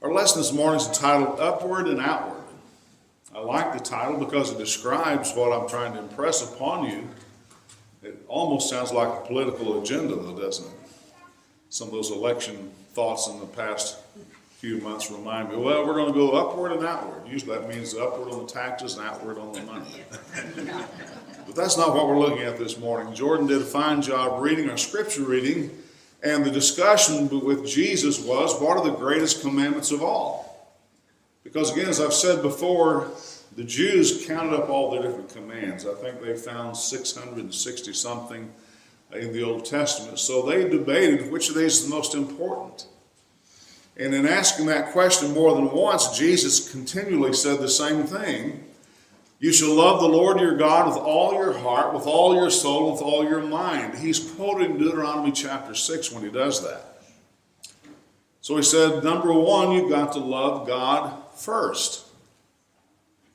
Our lesson this morning is entitled Upward and Outward. I like the title because it describes what I'm trying to impress upon you. It almost sounds like a political agenda, though, doesn't it? Some of those election thoughts in the past few months remind me, well, we're going to go upward and outward. Usually that means upward on the taxes and outward on the money. But that's not what we're looking at this morning. Jordan did a fine job reading our scripture reading, and the discussion with Jesus was, what are the greatest commandments of all? Because again, as I've said before, the Jews counted up all the different commands. I think they found 660 something in the Old Testament. So they debated which of these is the most important. And in asking that question more than once, Jesus continually said the same thing. You shall love the Lord your God with all your heart, with all your soul, with all your mind. He's quoted Deuteronomy chapter 6 when he does that. So he said, number one, you've got to love God first.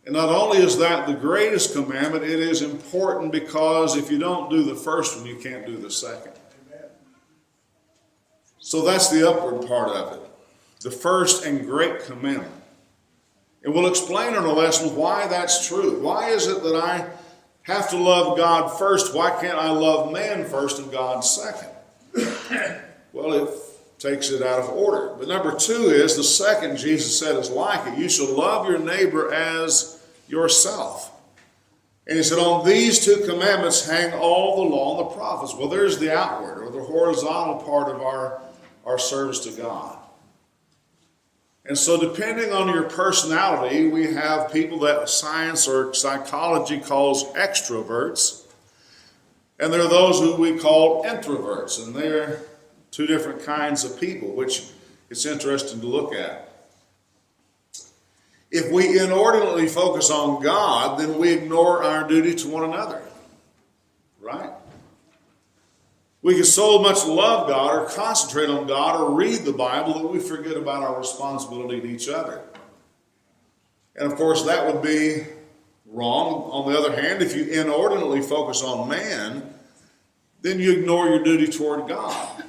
And not only is that the greatest commandment, it is important because if you don't do the first one, you can't do the second. Amen. So that's the upward part of it. The first and great commandment. And we'll explain in our lesson why that's true. Why is it that I have to love God first? Why can't I love man first and God second? Well, it takes it out of order. But number two is, the second Jesus said is like it. You shall love your neighbor as yourself. And he said, on these two commandments hang all the law and the prophets. Well, there's the outward or the horizontal part of our service to God. And so depending on your personality, we have people that science or psychology calls extroverts. And there are those who we call introverts. And they're two different kinds of people, which it's interesting to look at. If we inordinately focus on God, then we ignore our duty to one another. Right? We can so much love God or concentrate on God or read the Bible that we forget about our responsibility to each other. And of course, that would be wrong. On the other hand, if you inordinately focus on man, then you ignore your duty toward God.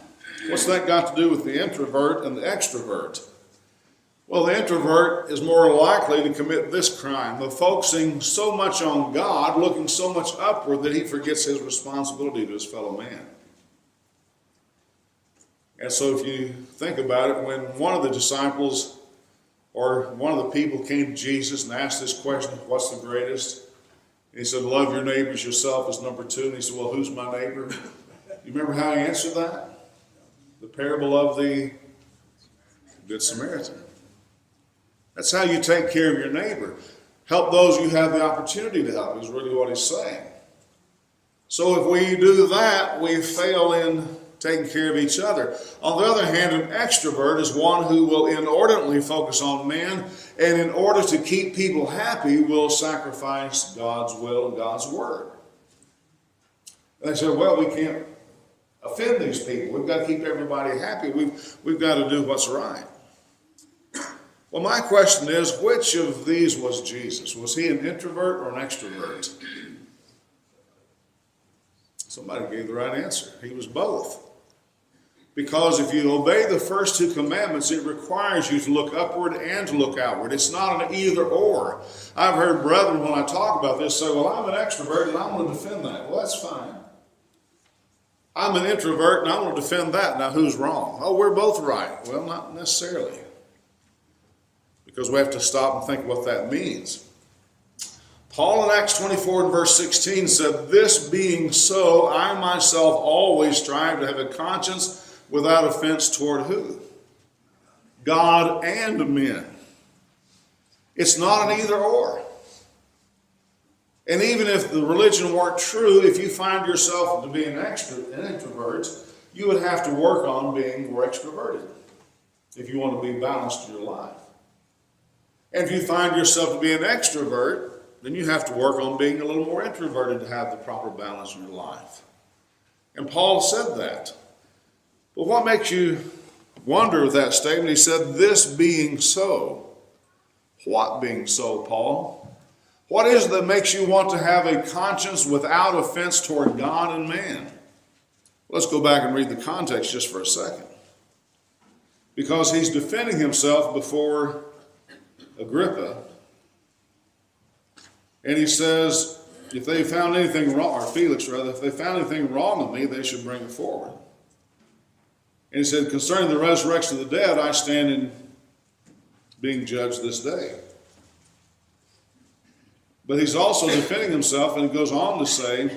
What's that got to do with the introvert and the extrovert? Well, the introvert is more likely to commit this crime of focusing so much on God, looking so much upward that he forgets his responsibility to his fellow man. And so if you think about it, when one of the disciples or one of the people came to Jesus and asked this question, what's the greatest? And he said, love your neighbors yourself is number two. And he said, well, who's my neighbor? You remember how he answered that? The parable of the Good Samaritan. That's how you take care of your neighbor. Help those you have the opportunity to help is really what he's saying. So if we do that, we fail in taking care of each other. On the other hand, an extrovert is one who will inordinately focus on man, and in order to keep people happy, will sacrifice God's will and God's word. And they said, well, we can't offend these people. We've got to keep everybody happy. We've got to do what's right. Well, my question is, which of these was Jesus? Was he an introvert or an extrovert? Somebody gave the right answer. He was both. Because if you obey the first two commandments, it requires you to look upward and to look outward. It's not an either or. I've heard brethren, when I talk about this, say, well, I'm an extrovert and I'm going to defend that. Well, that's fine. I'm an introvert and I'm going to defend that. Now, who's wrong? Oh, we're both right. Well, not necessarily. Because we have to stop and think what that means. Paul in Acts 24 and verse 16 said, this being so, I myself always strive to have a conscience without offense toward who? God and men. It's not an either or. And even if the religion weren't true, if you find yourself to be an introvert, you would have to work on being more extroverted if you want to be balanced in your life. And if you find yourself to be an extrovert, then you have to work on being a little more introverted to have the proper balance in your life. And Paul said that. But what makes you wonder with that statement? He said, this being so. What being so, Paul? What is it that makes you want to have a conscience without offense toward God and man? Let's go back and read the context just for a second. because he's defending himself before Agrippa. And he says, if they found anything wrong, or Felix rather, if they found anything wrong with me, they should bring it forward. And he said, concerning the resurrection of the dead, I stand in being judged this day. But he's also defending himself, and he goes on to say,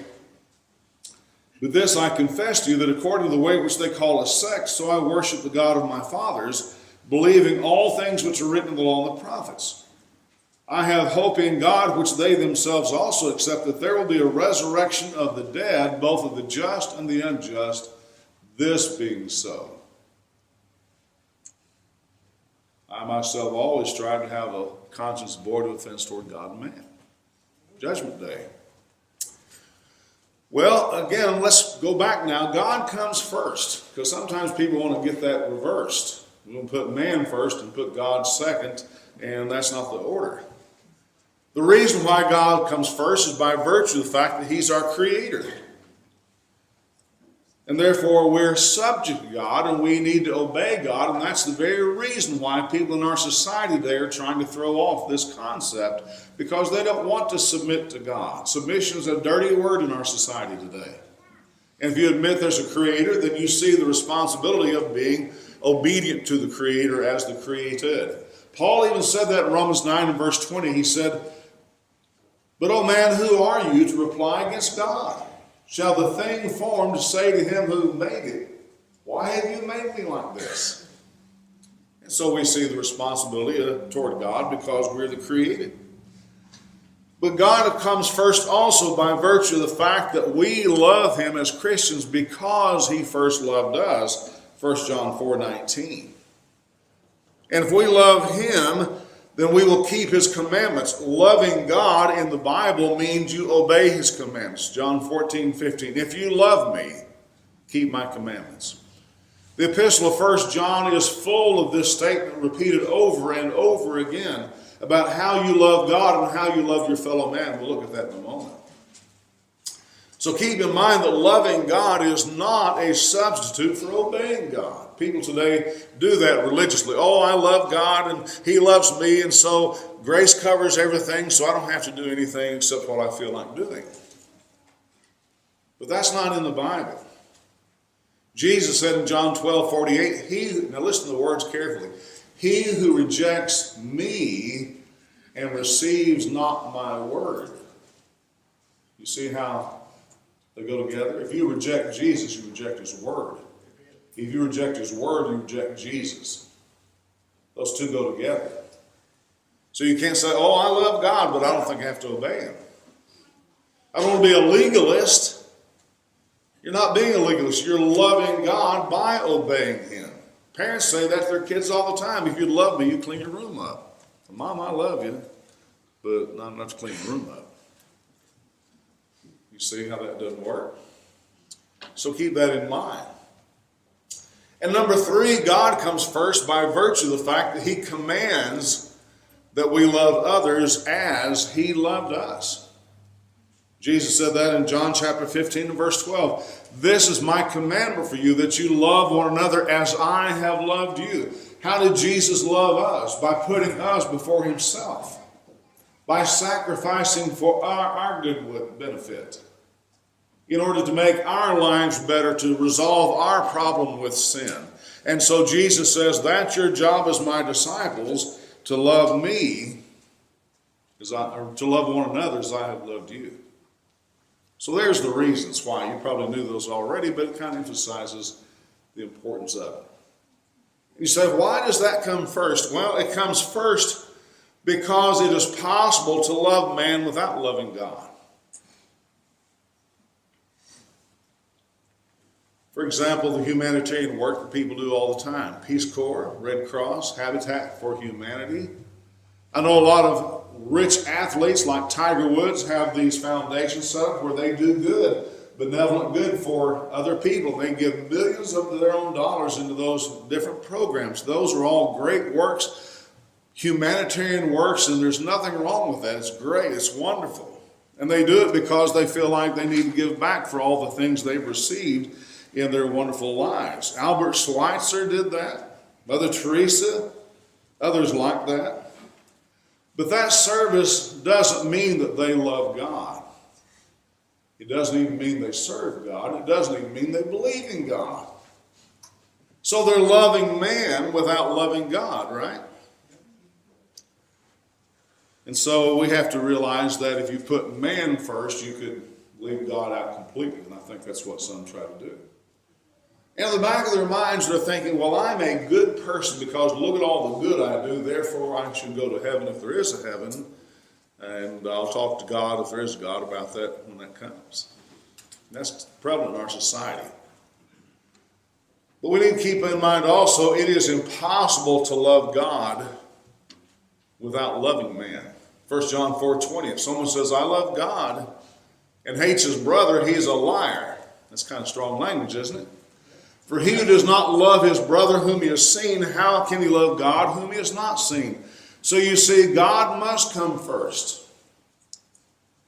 but this I confess to you, that according to the way which they call a sect, so I worship the God of my fathers, believing all things which are written in the law and the prophets. I have hope in God, which they themselves also accept, that there will be a resurrection of the dead, both of the just and the unjust, this being so. I myself always strive to have a conscience void of offense toward God and man. Judgment Day. Well, again, let's go back now. God comes first, because sometimes people want to get that reversed. We want to put man first and put God second, and that's not the order. The reason why God comes first is by virtue of the fact that he's our creator. And therefore, we're subject to God, and we need to obey God, and that's the very reason why people in our society today are trying to throw off this concept, because they don't want to submit to God. Submission is a dirty word in our society today. And if you admit there's a creator, then you see the responsibility of being obedient to the creator as the created. Paul even said that in Romans 9 and verse 20. He said, but, O man, who are you to reply against God? Shall the thing formed say to him who made it, why have you made me like this? And so we see the responsibility toward God because we're the created. But God comes first also by virtue of the fact that we love him as Christians because he first loved us, 1 John 4:19. And if we love him, then we will keep his commandments. Loving God in the Bible means you obey his commandments. John 14:15. If you love me, keep my commandments. The epistle of 1 John is full of this statement repeated over and over again about how you love God and how you love your fellow man. We'll look at that in a moment. So keep in mind that loving God is not a substitute for obeying God. People today do that religiously. Oh, I love God and he loves me, and so grace covers everything, so I don't have to do anything except what I feel like doing. But that's not in the Bible. Jesus said in John 12:48, now listen to the words carefully, he who rejects me and receives not my word. You see how they go together? If you reject Jesus, you reject his word. If you reject his word, you reject Jesus. Those two go together. So you can't say, oh, I love God, but I don't think I have to obey him. I don't want to be a legalist. You're not being a legalist. You're loving God by obeying him. Parents say that to their kids all the time. If you love me, you clean your room up. Mom, I love you, but not enough to clean your room up. You see how that doesn't work? So keep that in mind. And number 3, God comes first by virtue of the fact that he commands that we love others as he loved us. Jesus said that in John chapter 15 and verse 12. This is my commandment for you, that you love one another as I have loved you. How did Jesus love us? By putting us before himself. By sacrificing for our good benefit. In order to make our lives better, to resolve our problem with sin. And so Jesus says, that's your job as my disciples, to love me, or to love one another as I have loved you. So there's the reasons why. You probably knew those already, but it kind of emphasizes the importance of it. You say, why does that come first? Well, it comes first because it is possible to love man without loving God. For example, the humanitarian work that people do all the time. Peace Corps, Red Cross, Habitat for Humanity. I know a lot of rich athletes like Tiger Woods have these foundations set up where they do good, benevolent good for other people. They give millions of their own dollars into those different programs. Those are all great works, humanitarian works, and there's nothing wrong with that. It's great. It's wonderful. And they do it because they feel like they need to give back for all the things they've received in their wonderful lives. Albert Schweitzer did that. Mother Teresa, others like that. But that service doesn't mean that they love God. It doesn't even mean they serve God. It doesn't even mean they believe in God. So they're loving man without loving God, right? And so we have to realize that if you put man first, you could leave God out completely. And I think that's what some try to do. And in the back of their minds, they're thinking, well, I'm a good person because look at all the good I do. Therefore, I should go to heaven if there is a heaven. And I'll talk to God if there is a God about that when that comes. And that's prevalent in our society. But we need to keep in mind also, it is impossible to love God without loving man. 1 John 4:20, if someone says, I love God, and hates his brother, he is a liar. That's kind of strong language, isn't it? For he who does not love his brother whom he has seen, how can he love God whom he has not seen? So you see, God must come first.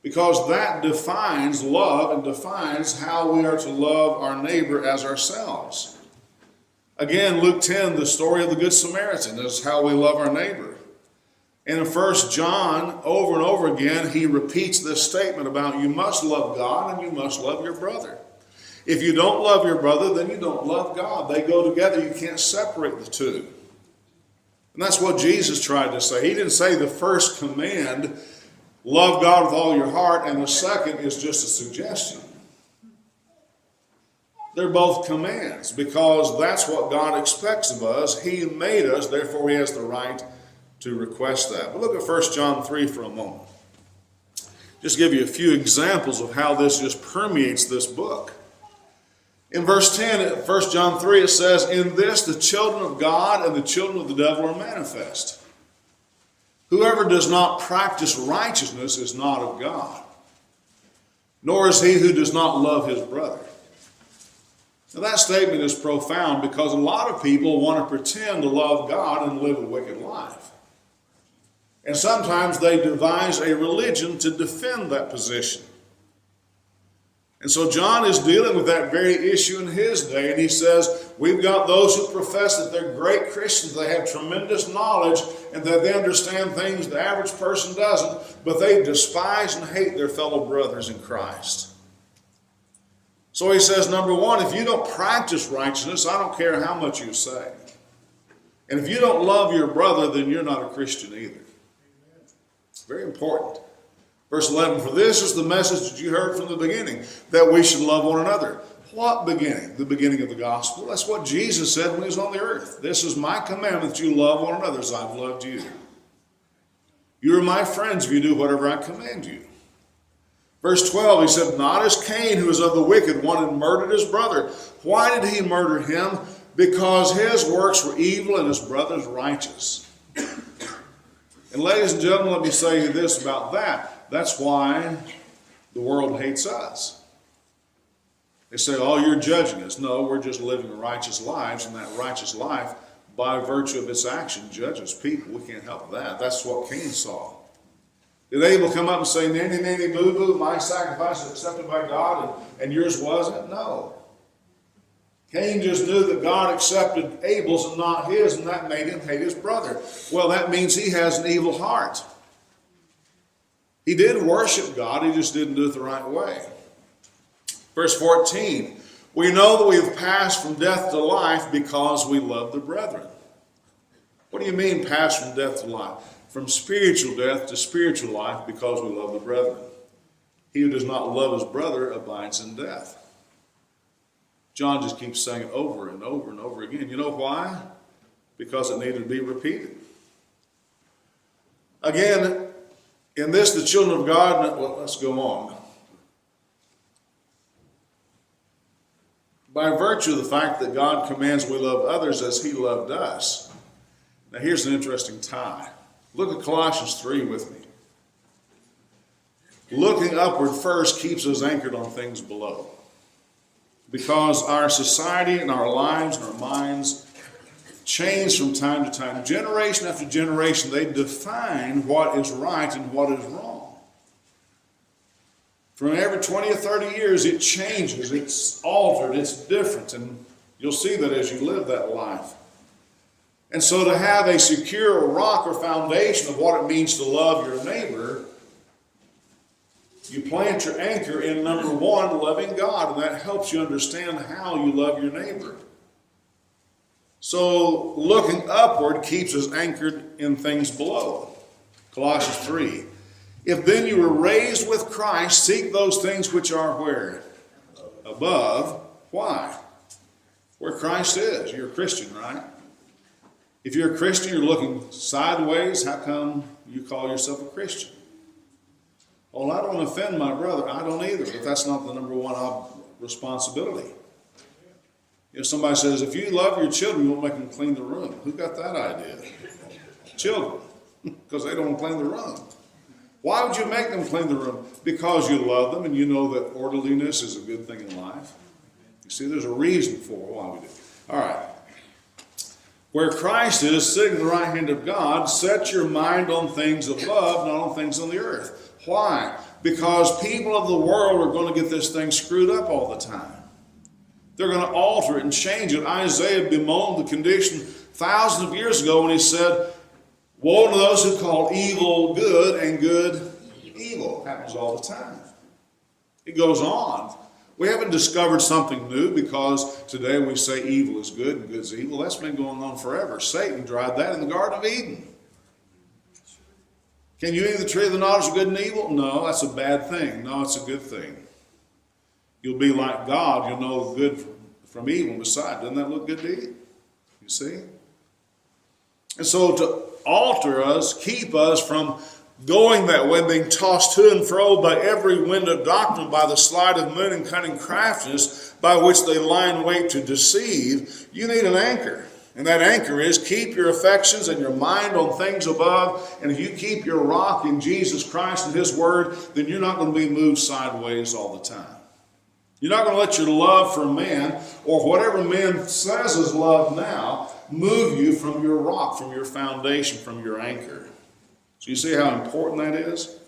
Because that defines love and defines how we are to love our neighbor as ourselves. Again, Luke 10, the story of the Good Samaritan is how we love our neighbor. And in 1 John, over and over again, he repeats this statement about you must love God and you must love your brother. If you don't love your brother, then you don't love God. They go together. You can't separate the two. And that's what Jesus tried to say. He didn't say the first command, love God with all your heart, and the second is just a suggestion. They're both commands because that's what God expects of us. He made us, therefore he has the right to request that. But look at 1 John 3 for a moment. Just give you a few examples of how this just permeates this book. In verse 10, at 1 John 3, it says, in this the children of God and the children of the devil are manifest. Whoever does not practice righteousness is not of God, nor is he who does not love his brother. Now that statement is profound because a lot of people want to pretend to love God and live a wicked life. And sometimes they devise a religion to defend that position. And so John is dealing with that very issue in his day, and he says, we've got those who profess that they're great Christians, they have tremendous knowledge, and that they understand things the average person doesn't, but they despise and hate their fellow brothers in Christ. So he says, number one, if you don't practice righteousness, I don't care how much you say. And if you don't love your brother, then you're not a Christian either. It's very important. Verse 11, for this is the message that you heard from the beginning, that we should love one another. What beginning? The beginning of the gospel. That's what Jesus said when he was on the earth. This is my commandment, that you love one another as I've loved you. You are my friends if you do whatever I command you. Verse 12, he said, not as Cain, who was of the wicked one and murdered his brother. Why did he murder him? Because his works were evil and his brother's righteous. And ladies and gentlemen, let me say you this about that. That's why the world hates us. They say, oh, you're judging us. No, we're just living righteous lives, and that righteous life, by virtue of its action, judges people. We can't help that. That's what Cain saw. Did Abel come up and say, nanny, nanny, boo-boo, my sacrifice is accepted by God, and yours wasn't? No. Cain just knew that God accepted Abel's and not his, and that made him hate his brother. Well, that means he has an evil heart. He did worship God, he just didn't do it the right way. Verse 14, we know that we have passed from death to life because we love the brethren. What do you mean pass from death to life? From spiritual death to spiritual life because we love the brethren. He who does not love his brother abides in death. John just keeps saying it over and over and over again. You know why? Because it needed to be repeated. Again, in this, the children of God, well, let's go on. By virtue of the fact that God commands we love others as he loved us. Now here's an interesting tie. Look at Colossians 3 with me. Looking upward first keeps us anchored on things below. Because our society and our lives and our minds change from time to time. Generation after generation, they define what is right and what is wrong. From every 20 or 30 years, it changes, it's altered, it's different, and you'll see that as you live that life. And so to have a secure rock or foundation of what it means to love your neighbor, you plant your anchor in number one, loving God, and that helps you understand how you love your neighbor. So looking upward keeps us anchored in things below. Colossians 3. If then you were raised with Christ, seek those things which are where? Above. Why? Where Christ is. You're a Christian, right? If you're a Christian, you're looking sideways. How come you call yourself a Christian? Well, I don't offend my brother. I don't either, but that's not the number one responsibility. If somebody says, if you love your children, you won't make them clean the room. Who got that idea? Children, because they don't clean the room. Why would you make them clean the room? Because you love them and you know that orderliness is a good thing in life. You see, there's a reason for why we do. All right. Where Christ is, sitting at the right hand of God, set your mind on things above, not on things on the earth. Why? Because people of the world are going to get this thing screwed up all the time. They're going to alter it and change it. Isaiah bemoaned the condition thousands of years ago when he said, woe to those who call evil good and good evil. It happens all the time. It goes on. We haven't discovered something new because today we say evil is good and good is evil. That's been going on forever. Satan tried that in the Garden of Eden. Can you eat the tree of the knowledge of good and evil? No, that's a bad thing. No, it's a good thing. You'll be like God. You'll know good from evil beside. Doesn't that look good to you? You see? And so to alter us, keep us from going that way, being tossed to and fro by every wind of doctrine, by the sleight of men and cunning craftiness, by which they lie in wait to deceive, you need an anchor. And that anchor is keep your affections and your mind on things above. And if you keep your rock in Jesus Christ and His Word, then you're not going to be moved sideways all the time. You're not going to let your love for man or whatever man says is love now move you from your rock, from your foundation, from your anchor. So you see how important that is?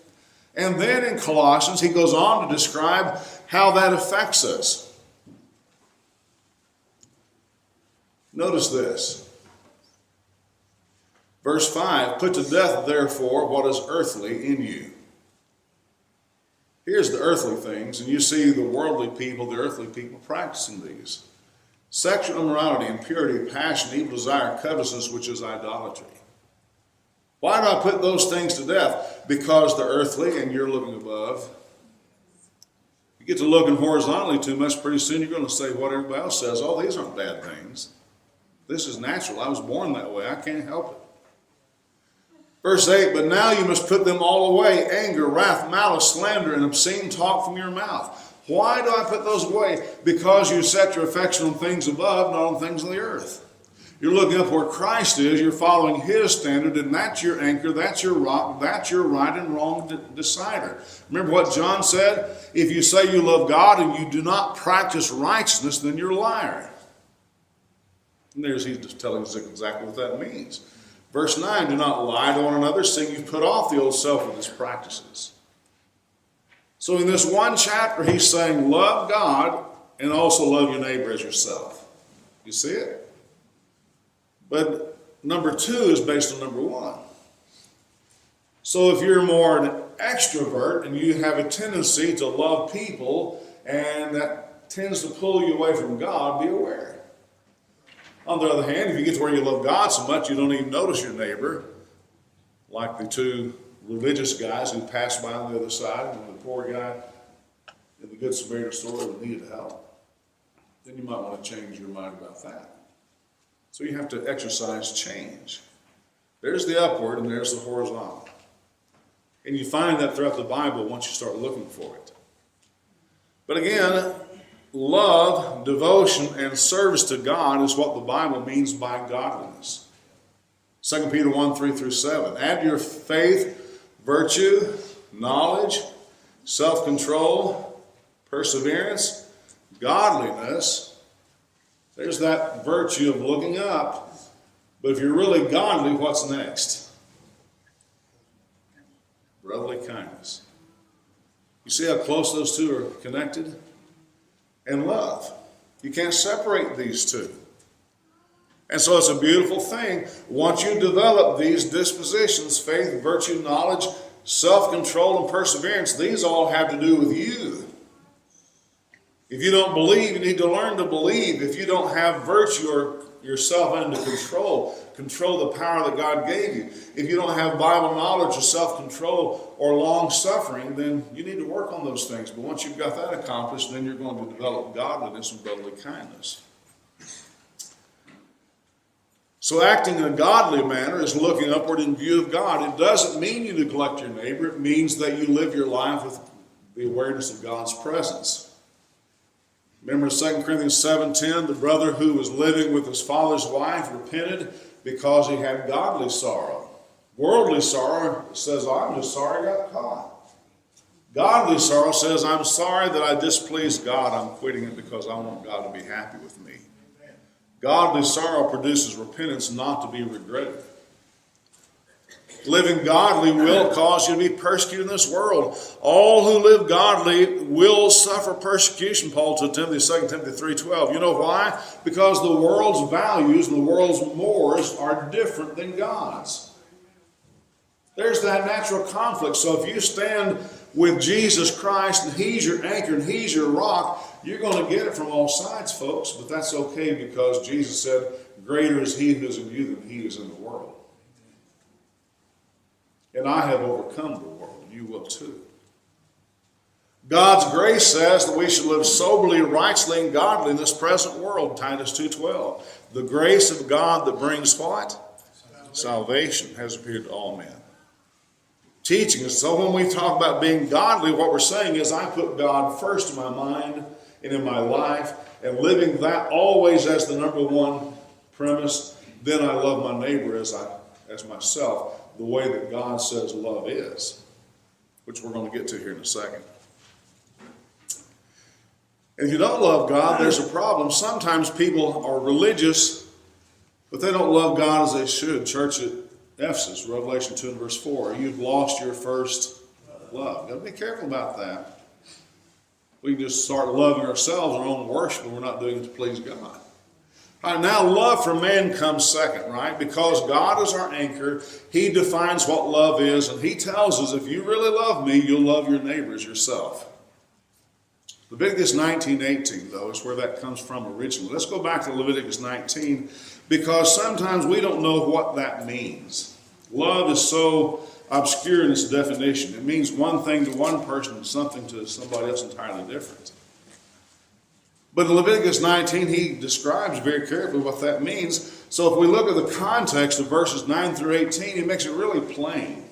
And then in Colossians, he goes on to describe how that affects us. Notice this. Verse 5, put to death, therefore, what is earthly in you. Here's the earthly things, and you see the worldly people, the earthly people practicing these. Sexual immorality, impurity, passion, evil desire, covetousness, which is idolatry. Why do I put those things to death? Because they're earthly and you're looking above. You get to looking horizontally too much, pretty soon you're going to say what everybody else says. Oh, these aren't bad things. This is natural. I was born that way. I can't help it. Verse 8, but now you must put them all away, anger, wrath, malice, slander, and obscene talk from your mouth. Why do I put those away? Because you set your affection on things above, not on things on the earth. You're looking up where Christ is, you're following His standard, and that's your anchor, that's your rock, that's your right and wrong decider. Remember what John said? If you say you love God and you do not practice righteousness, then you're a liar. And he's just telling us exactly what that means. Verse 9, do not lie to one another, seeing you've put off the old self with its practices. So in this one chapter, he's saying love God and also love your neighbor as yourself. You see it? But number 2 is based on number 1. So if you're more an extrovert and you have a tendency to love people and that tends to pull you away from God, be aware. On the other hand, if you get to where you love God so much you don't even notice your neighbor, like the 2 religious guys who passed by on the other side and the poor guy in the Good Samaritan story who needed help, then you might want to change your mind about that. So you have to exercise change. There's the upward and there's the horizontal. And you find that throughout the Bible once you start looking for it. But again, love, devotion, and service to God is what the Bible means by godliness. 2 Peter 1, 3 through 7. Add to your faith, virtue, knowledge, self-control, perseverance, godliness. There's that virtue of looking up. But if you're really godly, what's next? Brotherly kindness. You see how close those two are connected? And love. You can't separate these two. And so it's a beautiful thing. Once you develop these dispositions, faith, virtue, knowledge, self-control, and perseverance, these all have to do with you. If you don't believe, you need to learn to believe. If you don't have virtue or yourself under control the power that God gave you. If you don't have Bible knowledge or self-control or long-suffering, then you need to work on those things. But once you've got that accomplished, then you're going to develop godliness and brotherly kindness. So acting in a godly manner is looking upward in view of God. It doesn't mean you neglect your neighbor. It means that you live your life with the awareness of God's presence. Remember 2 Corinthians 7:10, the brother who was living with his father's wife repented because he had godly sorrow. Worldly sorrow says, I'm just sorry I got caught. Godly sorrow says, I'm sorry that I displeased God. I'm quitting it because I want God to be happy with me. Godly sorrow produces repentance not to be regretted. Living godly will cause you to be persecuted in this world. All who live godly will suffer persecution, Paul told Timothy, 2 Timothy 3:12. You know why? Because the world's values and the world's mores are different than God's. There's that natural conflict. So if you stand with Jesus Christ and He's your anchor and He's your rock, you're going to get it from all sides, folks. But that's okay because Jesus said, greater is He who is in you than he is in the world. And I have overcome the world, and you will too. God's grace says that we should live soberly, righteously, and godly in this present world, Titus 2:12. The grace of God that brings what? Salvation has appeared to all men. Teaching us. So when we talk about being godly, what we're saying is I put God first in my mind and in my life, and living that always as the number one premise. Then I love my neighbor as myself, the way that God says love is, which we're going to get to here in a second. If you don't love God, there's a problem. Sometimes people are religious, but they don't love God as they should. Church at Ephesus, Revelation 2 and verse 4, you've lost your first love. Got to be careful about that. We can just start loving ourselves, our own worship, and we're not doing it to please God. All right, now love for man comes second, right? Because God is our anchor. He defines what love is, and He tells us if you really love me, you'll love your neighbors yourself. Leviticus 19:18, though, is where that comes from originally. Let's go back to Leviticus 19, because sometimes we don't know what that means. Love is so obscure in its definition. It means one thing to one person and something to somebody else entirely different. But in Leviticus 19, he describes very carefully what that means. So if we look at the context of verses 9 through 18, he makes it really plain.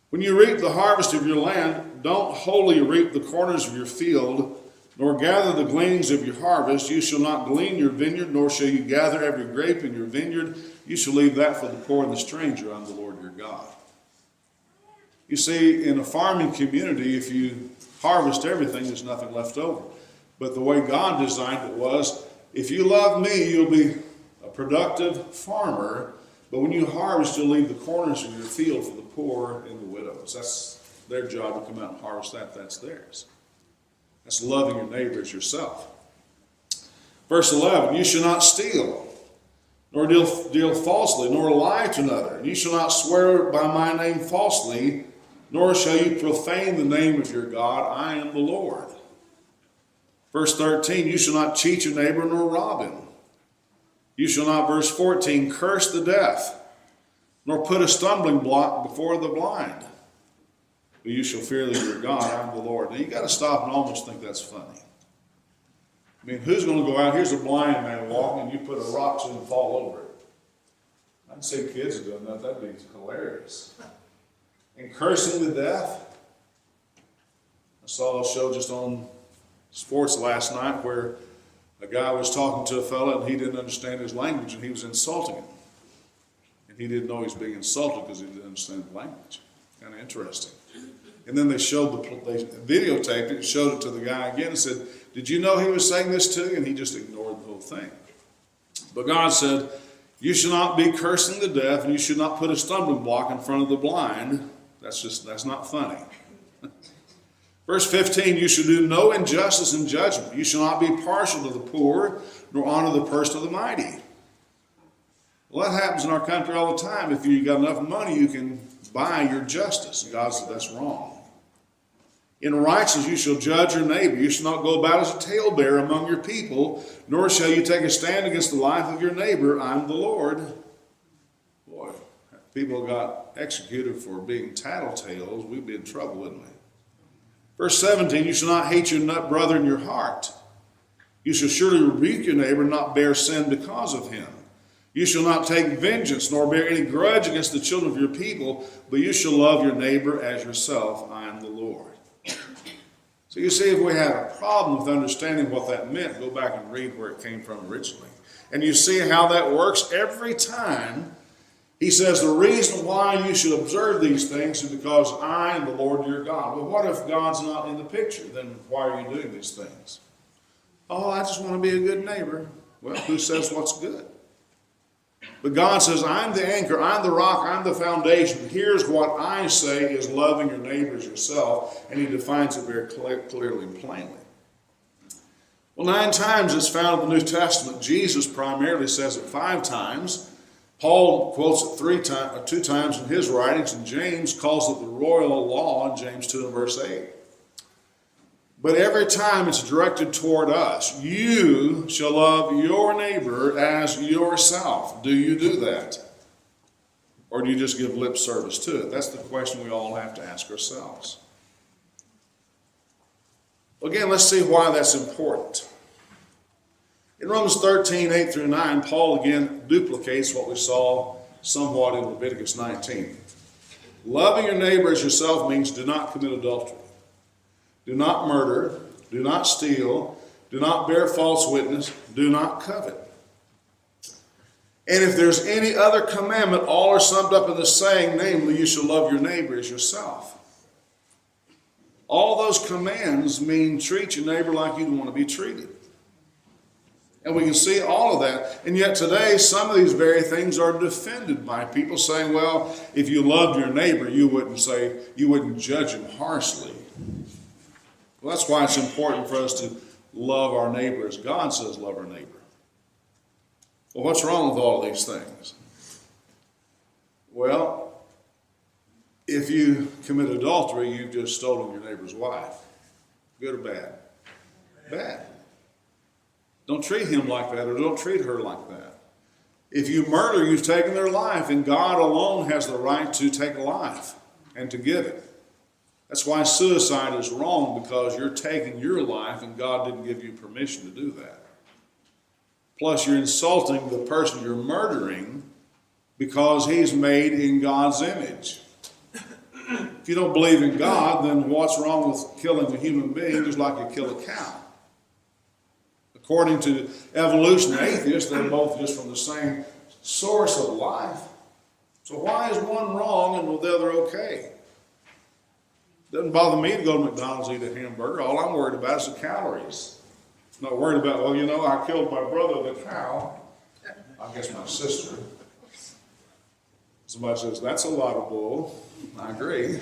When you reap the harvest of your land, don't wholly reap the corners of your field, nor gather the gleanings of your harvest. You shall not glean your vineyard, nor shall you gather every grape in your vineyard. You shall leave that for the poor and the stranger. I'm the Lord your God. You see, in a farming community, if you harvest everything, there's nothing left over. But the way God designed it was, if you love me, you'll be a productive farmer. But when you harvest, you'll leave the corners of your field for the poor and the widows. That's their job to come out and harvest that. That's theirs. That's loving your neighbor as yourself. Verse 11, you shall not steal, nor deal falsely, nor lie to another. And you shall not swear by my name falsely, nor shall you profane the name of your God. I am the Lord. Verse 13, you shall not cheat your neighbor nor rob him. You shall not, verse 14, curse the deaf, nor put a stumbling block before the blind. But you shall fear your God, I am the Lord. Now you got to stop and almost think that's funny. I mean, who's going to go out? Here's a blind man walking, and you put a rock so he can fall over it. I'd say kids are doing that. That'd be hilarious. And cursing the deaf. I saw a show just on sports last night where a guy was talking to a fella and he didn't understand his language and he was insulting him. And he didn't know he was being insulted because he didn't understand the language. Kind of interesting. And then they videotaped it and showed it to the guy again and said, did you know he was saying this to you? And he just ignored the whole thing. But God said, you should not be cursing the deaf and you should not put a stumbling block in front of the blind. That's not funny. Verse 15, you shall do no injustice in judgment. You shall not be partial to the poor, nor honor the purse of the mighty. Well, that happens in our country all the time. If you got enough money, you can buy your justice. God said that's wrong. In righteousness you shall judge your neighbor. You shall not go about as a talebearer among your people, nor shall you take a stand against the life of your neighbor. I am the Lord. Boy, if people got executed for being tattletales, we'd be in trouble, wouldn't we? Verse 17, you shall not hate your brother in your heart. You shall surely rebuke your neighbor and not bear sin because of him. You shall not take vengeance, nor bear any grudge against the children of your people, but you shall love your neighbor as yourself. I am the Lord. So you see, if we had a problem with understanding what that meant, go back and read where it came from originally. And you see how that works every time. He says the reason why you should observe these things is because I am the Lord your God. Well, what if God's not in the picture? Then why are you doing these things? Oh, I just want to be a good neighbor. Well, who says what's good? But God says, I'm the anchor, I'm the rock, I'm the foundation. Here's what I say is loving your neighbors yourself. And he defines it very clearly and plainly. Well, 9 times it's found in the New Testament. Jesus primarily says it 5 times. Paul quotes it 2 times in his writings, and James calls it the royal law in James 2 and verse 8. But every time it's directed toward us. You shall love your neighbor as yourself. Do you do that? Or do you just give lip service to it? That's the question we all have to ask ourselves. Again, let's see why that's important. In Romans 13, 8 through 9, Paul again duplicates what we saw somewhat in Leviticus 19. Loving your neighbor as yourself means do not commit adultery. Do not murder. Do not steal. Do not bear false witness. Do not covet. And if there's any other commandment, all are summed up in the saying, namely, you shall love your neighbor as yourself. All those commands mean treat your neighbor like you'd want to be treated. And we can see all of that. And yet today, some of these very things are defended by people saying, well, if you loved your neighbor, you wouldn't judge him harshly. Well, that's why it's important for us to love our neighbor as God says love our neighbor. Well, what's wrong with all of these things? Well, if you commit adultery, you've just stolen your neighbor's wife. Good or bad? Bad. Don't treat him like that, or don't treat her like that. If you murder, you've taken their life, and God alone has the right to take a life and to give it. That's why suicide is wrong, because you're taking your life and God didn't give you permission to do that. Plus, you're insulting the person you're murdering because he's made in God's image. If you don't believe in God, then what's wrong with killing a human being just like you kill a cow? According to evolution and atheists, they're both just from the same source of life. So why is one wrong and the other okay? Doesn't bother me to go to McDonald's and eat a hamburger. All I'm worried about is the calories. I'm not worried about, I killed my brother, the cow. I guess my sister. Somebody says, that's a lot of bull. I agree.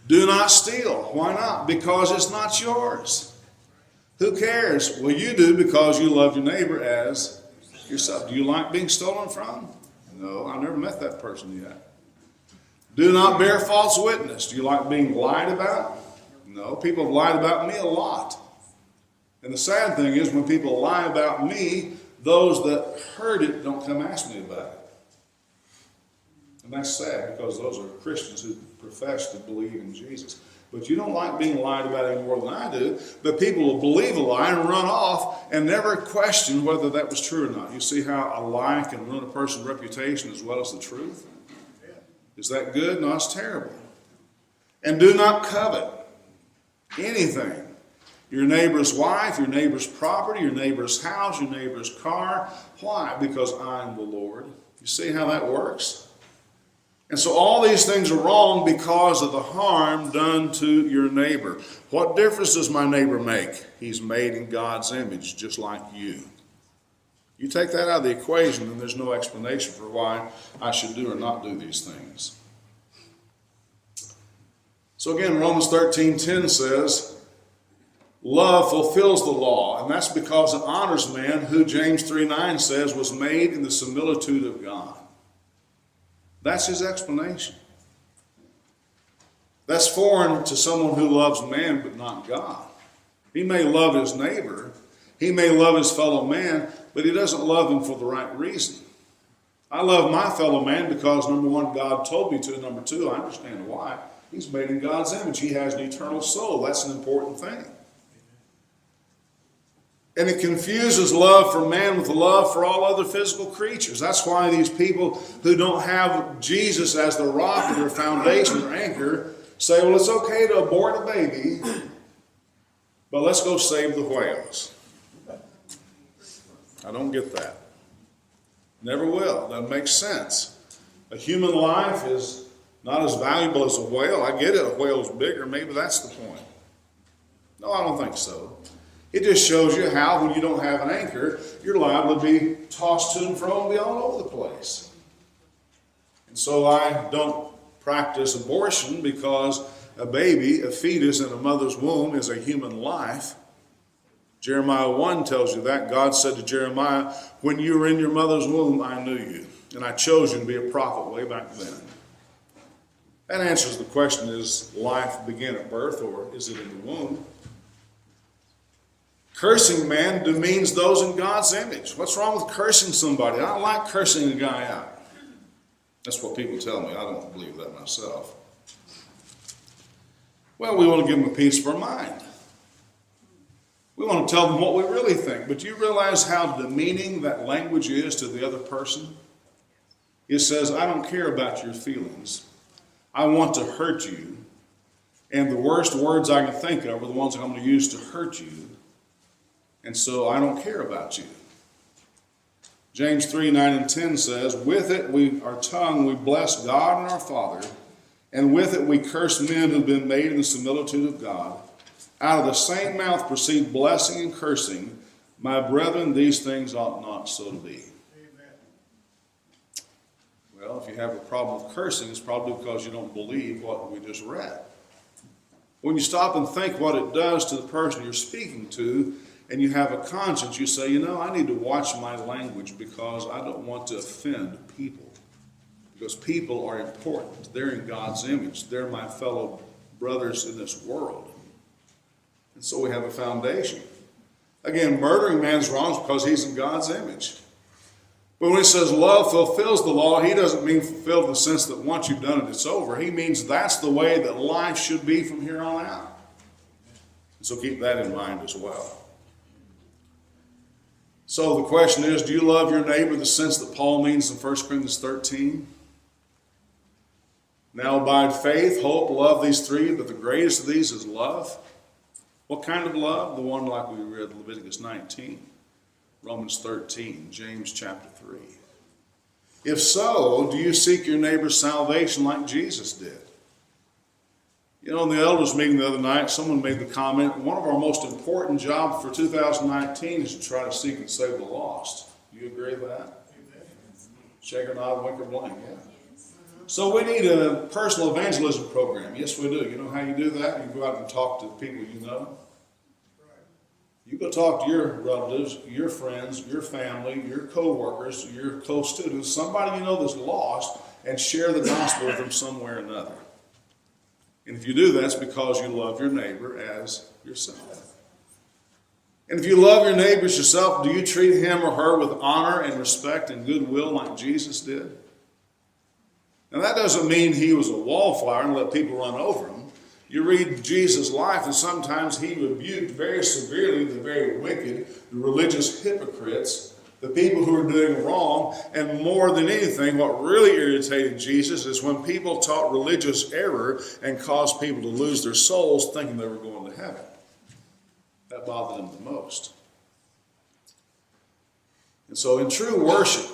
Do not steal. Why not? Because it's not yours. Who cares? Well, you do, because you love your neighbor as yourself. Do you like being stolen from? No, I've never met that person yet. Do not bear false witness. Do you like being lied about? No, people have lied about me a lot. And the sad thing is, when people lie about me, those that heard it don't come ask me about it. And that's sad, because those are Christians who profess to believe in Jesus. But you don't like being lied about any more than I do. But people will believe a lie and run off and never question whether that was true or not. You see how a lie can ruin a person's reputation as well as the truth? Is that good? No, it's terrible. And do not covet anything. Your neighbor's wife, your neighbor's property, your neighbor's house, your neighbor's car. Why? Because I am the Lord. You see how that works? And so all these things are wrong because of the harm done to your neighbor. What difference does my neighbor make? He's made in God's image, just like you. You take that out of the equation, and there's no explanation for why I should do or not do these things. So again, Romans 13:10 says, love fulfills the law, and that's because it honors man who, James 3:9 says, was made in the similitude of God. That's his explanation. That's foreign to someone who loves man but not God. He may love his neighbor, he may love his fellow man, but he doesn't love him for the right reason. I love my fellow man because, number one, God told me to. Number two, I understand why. He's made in God's image. He has an eternal soul. That's an important thing. And it confuses love for man with love for all other physical creatures. That's why these people who don't have Jesus as the rock of their foundation or anchor say, well, it's okay to abort a baby, but let's go save the whales. I don't get that. Never will. That makes sense. A human life is not as valuable as a whale. I get it. A whale's bigger. Maybe that's the point. No, I don't think so. It just shows you how, when you don't have an anchor, you're liable to be tossed to and fro and be all over the place. And so I don't practice abortion because a baby, a fetus in a mother's womb, is a human life. Jeremiah 1 tells you that. God said to Jeremiah, when you were in your mother's womb, I knew you, and I chose you to be a prophet way back then. That answers the question, is life begin at birth or is it in the womb? Cursing man demeans those in God's image. What's wrong with cursing somebody? I don't like cursing a guy out. That's what people tell me. I don't believe that myself. Well, we want to give them a piece of our mind. We want to tell them what we really think. But do you realize how demeaning that language is to the other person? It says, I don't care about your feelings. I want to hurt you. And the worst words I can think of are the ones I'm going to use to hurt you. And so I don't care about you. James 3:9-10 says, with it, our tongue, we bless God and our Father, and with it we curse men who've been made in the similitude of God. Out of the same mouth proceed blessing and cursing. My brethren, these things ought not so to be. Amen. Well, if you have a problem with cursing, it's probably because you don't believe what we just read. When you stop and think what it does to the person you're speaking to, and you have a conscience, you say, I need to watch my language because I don't want to offend people. Because people are important. They're in God's image. They're my fellow brothers in this world. And so we have a foundation. Again, murdering man's wrong because he's in God's image. But when he says love fulfills the law, he doesn't mean fulfill in the sense that once you've done it, it's over. He means that's the way that life should be from here on out. And so keep that in mind as well. So the question is, do you love your neighbor in the sense that Paul means in 1 Corinthians 13? Now abide faith, hope, love, these three, but the greatest of these is love. What kind of love? The one like we read Leviticus 19, Romans 13, James chapter 3. If so, do you seek your neighbor's salvation like Jesus did? In the elders meeting the other night, someone made the comment, one of our most important jobs for 2019 is to try to seek and save the lost. Do you agree with that? Shake or nod, wink or blink, yeah. So we need a personal evangelism program. Yes, we do. You know how you do that? You go out and talk to people you know. You go talk to your relatives, your friends, your family, your co-workers, your co-students, somebody you know that's lost, and share the gospel with them some way or another. And if you do that, it's because you love your neighbor as yourself. And if you love your neighbor as yourself, do you treat him or her with honor and respect and goodwill like Jesus did? Now that doesn't mean he was a wallflower and let people run over him. You read Jesus' life, and sometimes he rebuked very severely the very wicked, the religious hypocrites, the people who are doing wrong. And more than anything, what really irritated Jesus is when people taught religious error and caused people to lose their souls thinking they were going to heaven. That bothered him the most. And so in true worship,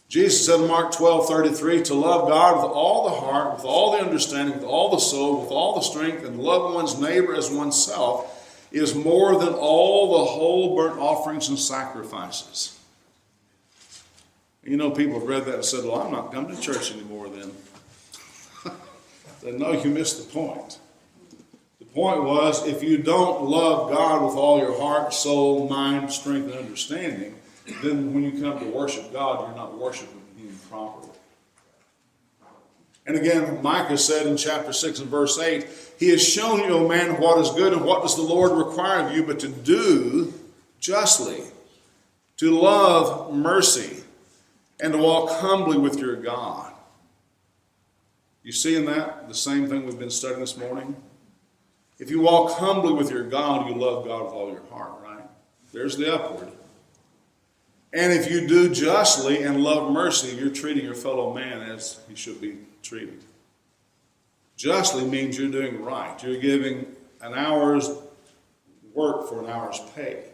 Jesus said in Mark 12:33, to love God with all the heart, with all the understanding, with all the soul, with all the strength, and love one's neighbor as oneself is more than all the whole burnt offerings and sacrifices. People have read that and said, well, I'm not coming to church anymore then. Then no, you missed the point. The point was, if you don't love God with all your heart, soul, mind, strength, and understanding, then when you come to worship God, you're not worshiping Him properly. And again, Micah said in chapter 6 and verse 8, He has shown you, O man, what is good, and what does the Lord require of you, but to do justly, to love mercy, and to walk humbly with your God. You see in that the same thing we've been studying this morning? If you walk humbly with your God, you love God with all your heart, right? There's the upward. And if you do justly and love mercy, you're treating your fellow man as he should be treated. Justly means you're doing right. You're giving an hour's work for an hour's pay.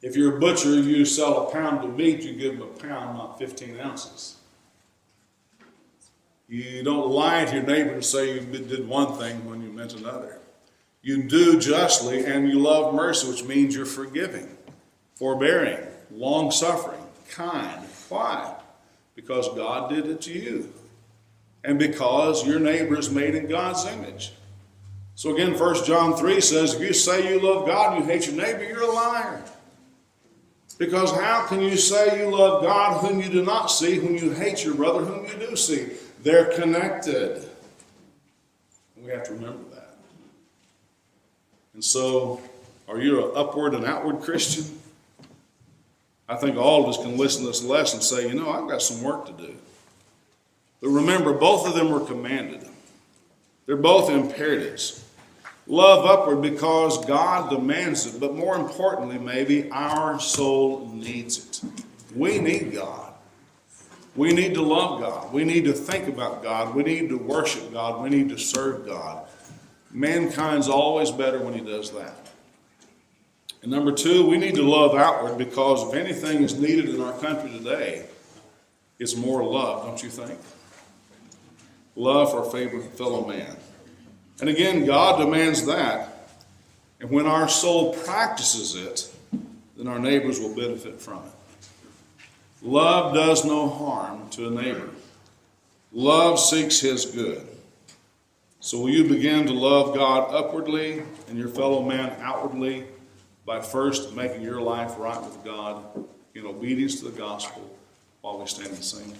If you're a butcher, you sell a pound of meat, you give them a pound, not 15 ounces. You don't lie to your neighbor and say you did one thing when you meant another. You do justly and you love mercy, which means you're forgiving, forbearing, long-suffering, kind. Why? Because God did it to you. And because your neighbor is made in God's image. So again, 1 John 3 says, if you say you love God and you hate your neighbor, you're a liar. Because how can you say you love God whom you do not see, when you hate your brother whom you do see? They're connected. We have to remember that. And so, are you an upward and outward Christian? I think all of us can listen to this lesson and say, I've got some work to do. But remember, both of them were commanded. They're both imperatives. Love upward because God demands it, but more importantly, maybe our soul needs it. We need God. We need to love God. We need to think about God. We need to worship God. We need to serve God. Mankind's always better when he does that. And number two, we need to love outward because if anything is needed in our country today, it's more love, don't you think? Love for a fellow man. And again, God demands that. And when our soul practices it, then our neighbors will benefit from it. Love does no harm to a neighbor. Love seeks his good. So will you begin to love God upwardly and your fellow man outwardly by first making your life right with God in obedience to the gospel while we stand and sing?